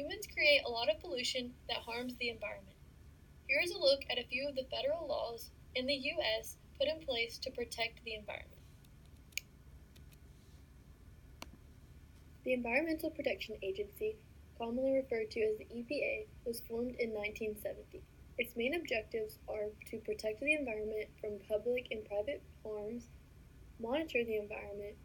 Humans create a lot of pollution that harms the environment. Here is a look at a few of the federal laws in the U.S. put in place to protect the environment. The Environmental Protection Agency, commonly referred to as the EPA, was formed in 1970. Its main objectives are to protect the environment from public and private harms, monitor the environment,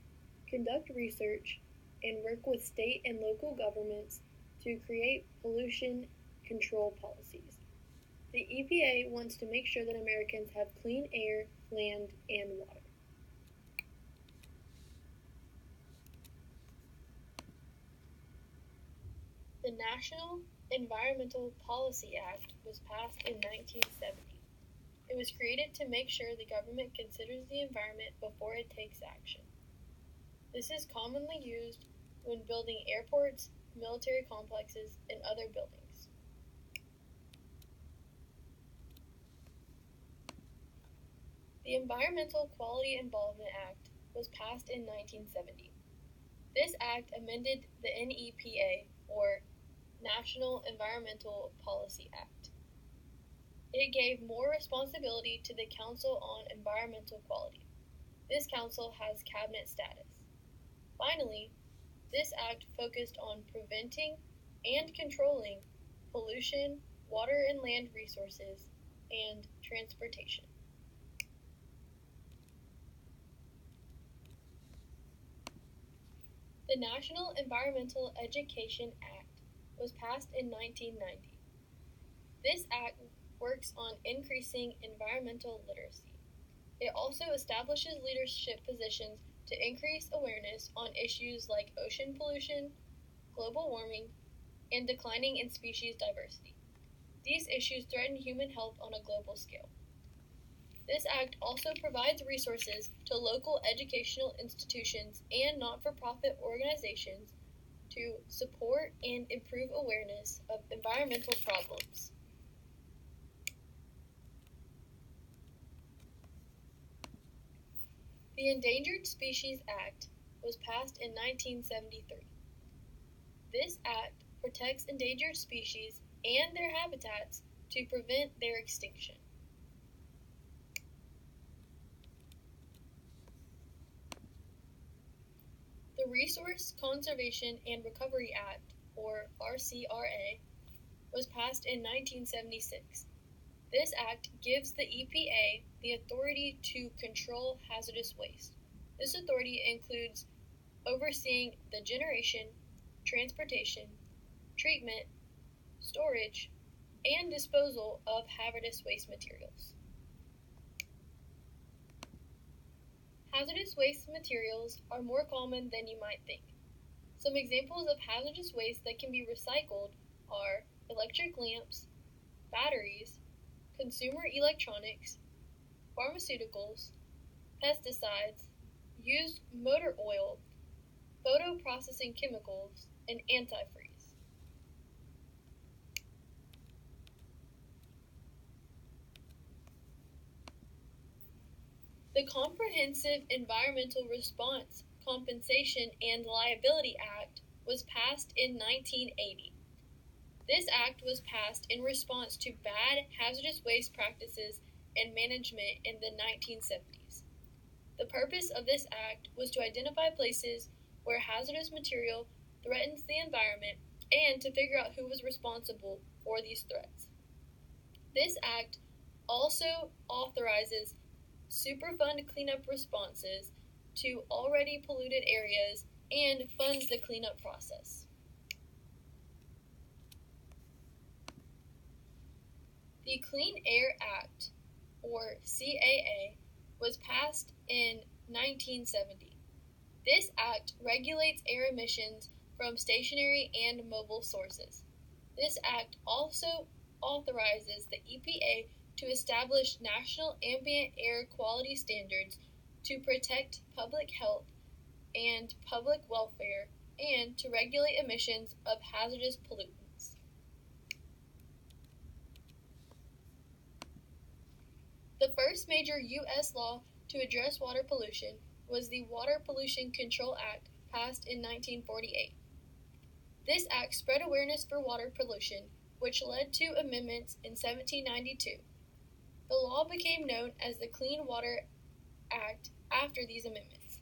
conduct research, and work with state and local governments to create pollution control policies. The EPA wants to make sure that Americans have clean air, land, and water. The National Environmental Policy Act was passed in 1970. It was created to make sure the government considers the environment before it takes action. This is commonly used when building airports, military complexes, and other buildings. The Environmental Quality Involvement Act was passed in 1970. This act amended the NEPA, or National Environmental Policy Act. It gave more responsibility to the Council on Environmental Quality. This council has cabinet status. Finally, this act focused on preventing and controlling pollution, water and land resources, and transportation. The National Environmental Education Act was passed in 1990. This act works on increasing environmental literacy. It also establishes leadership positions to increase awareness on issues like ocean pollution, global warming, and declining in species diversity. These issues threaten human health on a global scale. This act also provides resources to local educational institutions and not-for-profit organizations to support and improve awareness of environmental problems. The Endangered Species Act was passed in 1973. This act protects endangered species and their habitats to prevent their extinction. The Resource Conservation and Recovery Act, or RCRA, was passed in 1976. This act gives the EPA the authority to control hazardous waste. This authority includes overseeing the generation, transportation, treatment, storage, and disposal of hazardous waste materials. Hazardous waste materials are more common than you might think. Some examples of hazardous waste that can be recycled are electric lamps, batteries, consumer electronics, pharmaceuticals, pesticides, used motor oil, photo processing chemicals, and antifreeze. The Comprehensive Environmental Response, Compensation, and Liability Act was passed in 1980. This act was passed in response to bad hazardous waste practices and management in the 1970s. The purpose of this act was to identify places where hazardous material threatens the environment and to figure out who was responsible for these threats. This act also authorizes Superfund cleanup responses to already polluted areas and funds the cleanup process. The Clean Air Act, or CAA, was passed in 1970. This act regulates air emissions from stationary and mobile sources. This act also authorizes the EPA to establish national ambient air quality standards to protect public health and public welfare and to regulate emissions of hazardous pollutants. The first major U.S. law to address water pollution was the Water Pollution Control Act, passed in 1948. This act spread awareness for water pollution, which led to amendments in 1792. The law became known as the Clean Water Act after these amendments.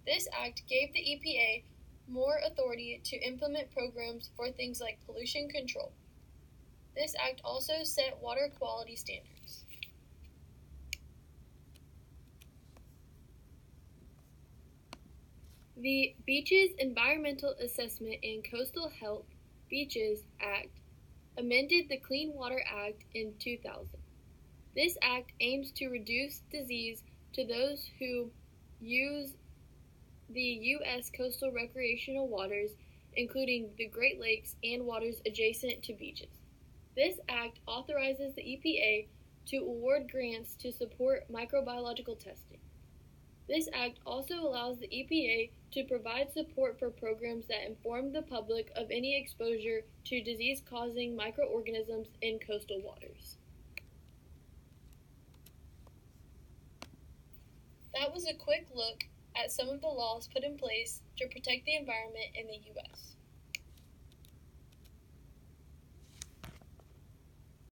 This act gave the EPA more authority to implement programs for things like pollution control. This act also set water quality standards. The Beaches Environmental Assessment and Coastal Health Beaches Act amended the Clean Water Act in 2000. This act aims to reduce disease to those who use the U.S. coastal recreational waters, including the Great Lakes and waters adjacent to beaches. This act authorizes the EPA to award grants to support microbiological testing. This act also allows the EPA to provide support for programs that inform the public of any exposure to disease-causing microorganisms in coastal waters. That was a quick look at some of the laws put in place to protect the environment in the U.S.